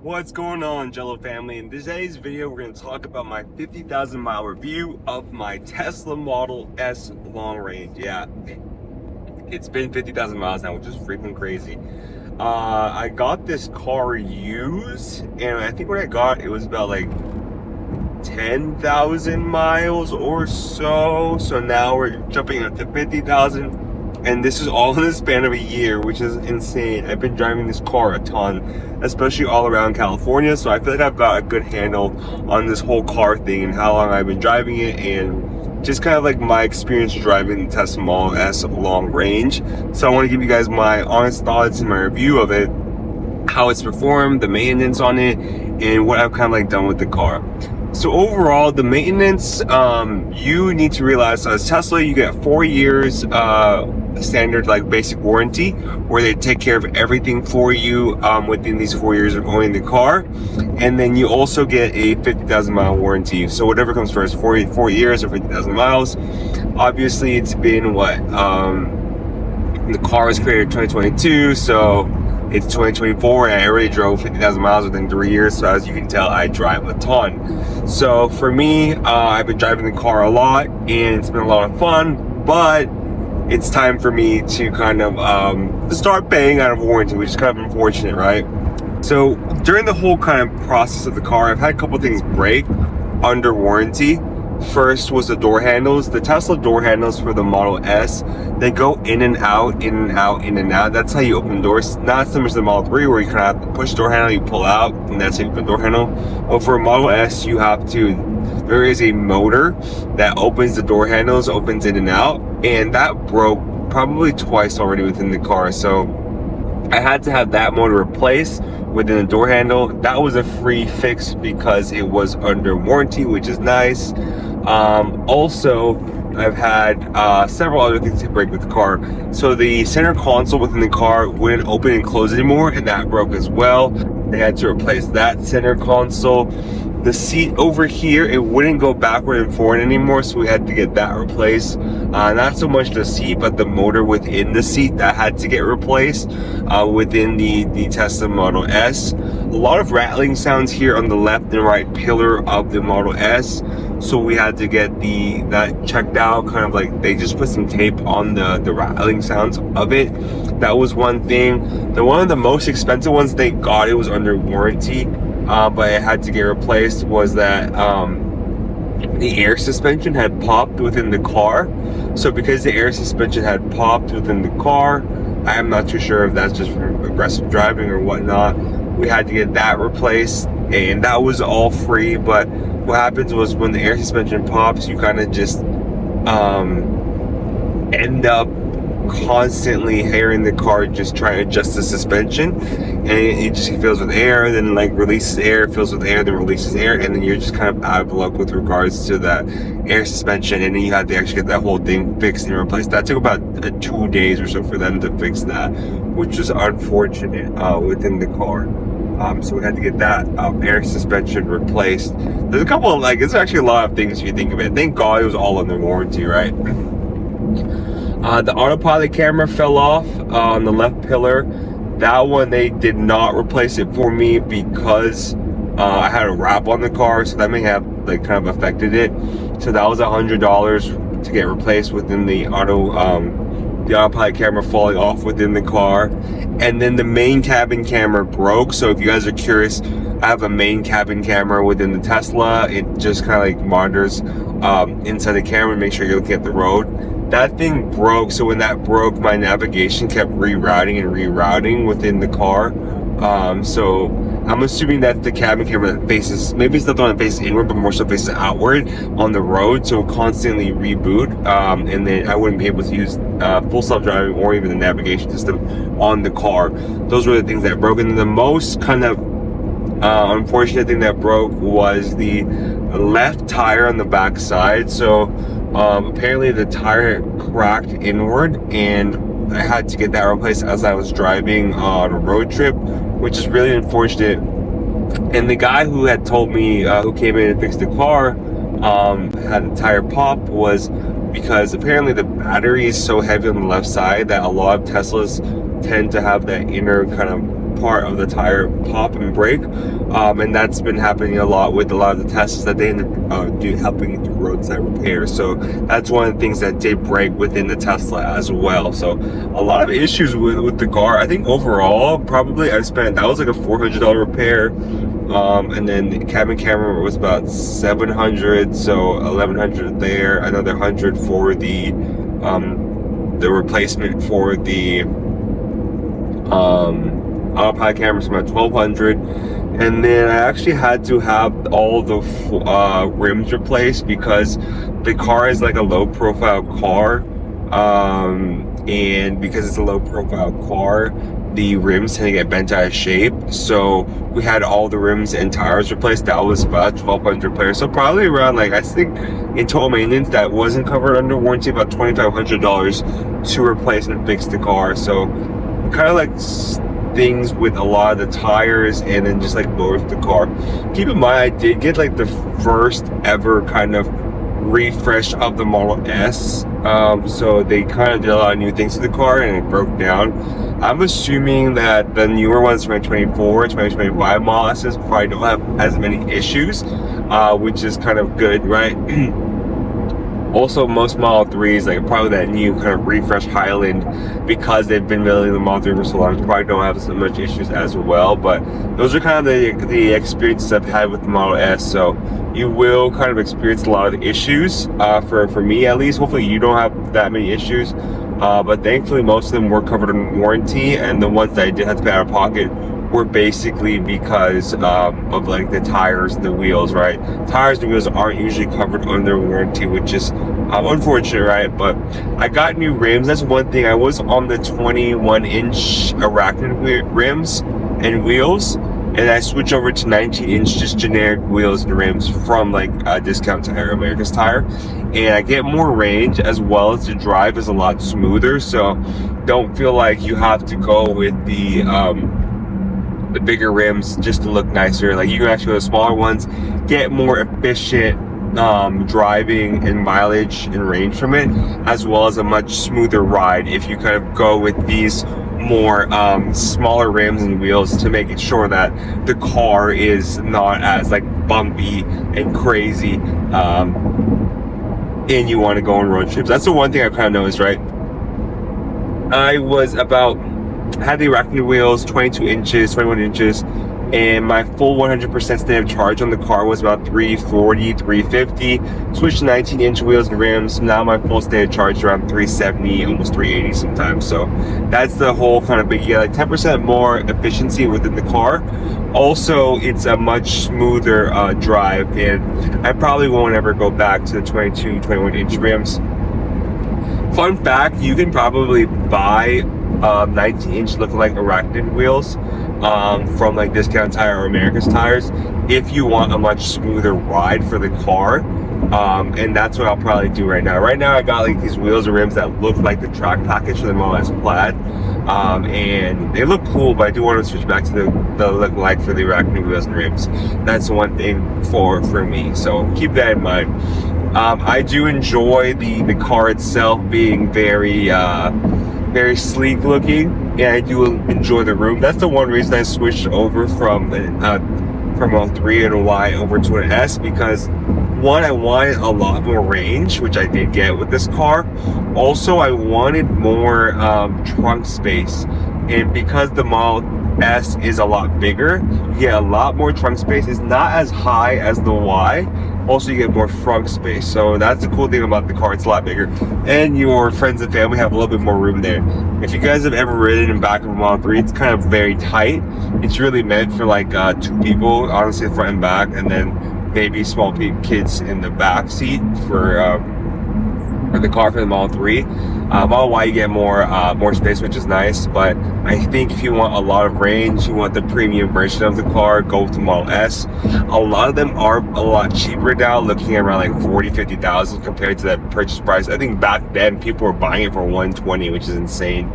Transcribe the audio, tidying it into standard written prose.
What's going on, Jello family? In today's video, we're going to talk about my 50,000 mile review of my Tesla Model S long range. Yeah, it's been 50,000 miles now, which is freaking crazy. I got this car used, and I think when I got it was about like 10,000 miles or so. So now we're jumping up to 50,000. And this is all in the span of a year, which is insane. I've been driving this car a ton, especially all around California. So I feel like I've got a good handle on this whole car thing and how long I've been driving it, and just kind of like my experience driving the Tesla Model S long range. So I want to give you guys my honest thoughts and my review of it, how it's performed, the maintenance on it, and what I've kind of like done with the car. So overall, the maintenance, you need to realize as Tesla, you get 4 years standard like basic warranty, where they take care of everything for you within these 4 years of owning the car. And then you also get a 50,000 mile warranty. So whatever comes first, 4 years or 50,000 miles. Obviously, it's been what, the car was created in 2022, so it's 2024 and I already drove 50,000 miles within 3 years. So as you can tell, I drive a ton. So for me, I've been driving the car a lot and it's been a lot of fun, but it's time for me to kind of start paying out of warranty, which is kind of unfortunate, right? So during the whole kind of process of the car, I've had a couple things break under warranty. First was the door handles. The Tesla door handles for the Model S, they go in and out, in and out, in and out. That's how you open doors. Not so much the Model 3 where you kind of have to push the door handle, you pull out, and that's how you open the door handle. But for a Model S, you have to, there is a motor that opens the door handles, opens in and out, and that broke probably twice already within the car. So I had to have that motor replaced within the door handle. That was a free fix because it was under warranty, which is nice. Also, I've had several other things to break with the car. So the center console within the car wouldn't open and close anymore, and that broke as well. They had to replace that center console. The seat over here, it wouldn't go backward and forward anymore, so we had to get that replaced. Not so much the seat, but the motor within the seat that had to get replaced within the Tesla Model S. A lot of rattling sounds here on the left and right pillar of the Model S, so we had to get that checked out. Kind of like they just put some tape on the rattling sounds of it. That was one thing. One of the most expensive ones, thank God it was under warranty, but it had to get replaced, was that the air suspension had popped within the car. So because the air suspension had popped within the car, I am not too sure if that's just from aggressive driving or whatnot, we had to get that replaced, and that was all free. But what happens was when the air suspension pops, you kind of just end up constantly hearing the car just trying to adjust the suspension, and it just fills with air, then like releases air, fills with air, then releases air, and then you're just kind of out of luck with regards to that air suspension, and then you had to actually get that whole thing fixed and replaced. That took about 2 days or so for them to fix that, which was unfortunate within the car. So we had to get that air suspension replaced. There's a couple of, like, it's actually a lot of things if you think of it. Thank God it was all under warranty, right? The autopilot camera fell off on the left pillar. That one, they did not replace it for me because I had a wrap on the car, so that may have like kind of affected it. So that was $100 to get replaced within the autopilot camera falling off within the car. And then the main cabin camera broke. So if you guys are curious, I have a main cabin camera within the Tesla. It just kind of like monitors inside the camera, make sure you're looking at the road. That thing broke, so when that broke, my navigation kept rerouting within the car. So I'm assuming that the cabin camera that faces, maybe it's not the one that faces inward, but more so faces outward on the road, so it'll constantly reboot, and then I wouldn't be able to use full self-driving or even the navigation system on the car. Those were the things that broke. And the most kind of unfortunate thing that broke was the left tire on the back side. So apparently the tire cracked inward, and I had to get that replaced as I was driving on a road trip, which is really unfortunate. And the guy who had told me, who came in and fixed the car, had a tire pop, was because apparently the battery is so heavy on the left side that a lot of Teslas tend to have that inner kind of part of the tire pop and break, and that's been happening a lot with a lot of the Teslas that they end up helping do roadside repairs. So that's one of the things that did break within the Tesla as well. So a lot of issues with the car. I think overall, probably that was like a $400 repair. And then the cabin camera was about $700, so $1,100 there, another $100 for the replacement for the autopilot cameras, about $1,200. And then I actually had to have all the rims replaced because the car is like a low profile car, and because it's a low profile car, the rims tend to get bent out of shape. So we had all the rims and tires replaced. That was about $1,200 per. So probably around, like, I think in total maintenance that wasn't covered under warranty, about $2,500 to replace and fix the car. So kind of like things with a lot of the tires and then just like motor of the car. Keep in mind, I did get like the first ever kind of refresh of the Model S. So they kind of did a lot of new things to the car and it broke down. I'm assuming that the newer ones, 2024, 2025 Model S's probably don't have as many issues, which is kind of good, right? Also, most Model 3s, like probably that new kind of refresh Highland, because they've been building the Model 3 for so long, probably don't have so much issues as well. But those are kind of the experiences I've had with the Model S. So you will kind of experience a lot of the issues, for me at least. Hopefully you don't have that many issues. But thankfully most of them were covered in warranty, and the ones that I did have to pay out of pocket were basically because of like the tires and the wheels, right? Tires and wheels aren't usually covered under warranty, which is unfortunate, right? But I got new rims. That's one thing. I was on the 21-inch Arachnid rims and wheels, and I switched over to 19-inch just generic wheels and rims from like Discount Tire, America's Tire, and I get more range, as well as the drive is a lot smoother. So don't feel like you have to go with the bigger rims just to look nicer. Like, you can actually go to smaller ones, get more efficient driving and mileage and range from it, as well as a much smoother ride if you kind of go with these more smaller rims and wheels, to make it sure that the car is not as like bumpy and crazy, and you want to go on road trips. That's the one thing I kind of noticed, right? I had the Arachnid wheels, 22 inches, 21 inches, and my full 100% state of charge on the car was about 340, 350. Switched to 19-inch wheels and rims. Now my full state of charge is around 370, almost 380 sometimes. So that's the whole kind of big, like 10% more efficiency within the car. Also, it's a much smoother drive, and I probably won't ever go back to the 22, 21-inch rims. Fun fact, you can probably buy 19-inch looking like Arachnid wheels from like Discount Tire or America's Tires if you want a much smoother ride for the car, and that's what I'll probably do right now. Right now I got like these wheels and rims that look like the track package for the Model S Plaid, and they look cool, but I do want to switch back to the look like for the Arachnid wheels and rims. That's one thing for me, so keep that in mind. I do enjoy the car itself being very sleek looking, and I do enjoy the room. That's the one reason I switched over from Model 3 and a Y over to an S, because one, I wanted a lot more range, which I did get with this car. Also, I wanted more trunk space, and because the Model S is a lot bigger, you get a lot more trunk space. It's not as high as the Y. Also, you get more front space. So that's the cool thing about the car. It's a lot bigger, and your friends and family have a little bit more room there. If you guys have ever ridden in back of a Model 3, it's kind of very tight. It's really meant for like 2 people, honestly, front and back, and then maybe small kids in the back seat for the car for the Model 3. Model Y, you get more space, which is nice, but I think if you want a lot of range, you want the premium version of the car, go with the Model S. A lot of them are a lot cheaper now, looking at around like 40, 50,000 compared to that purchase price. I think back then people were buying it for 120, which is insane.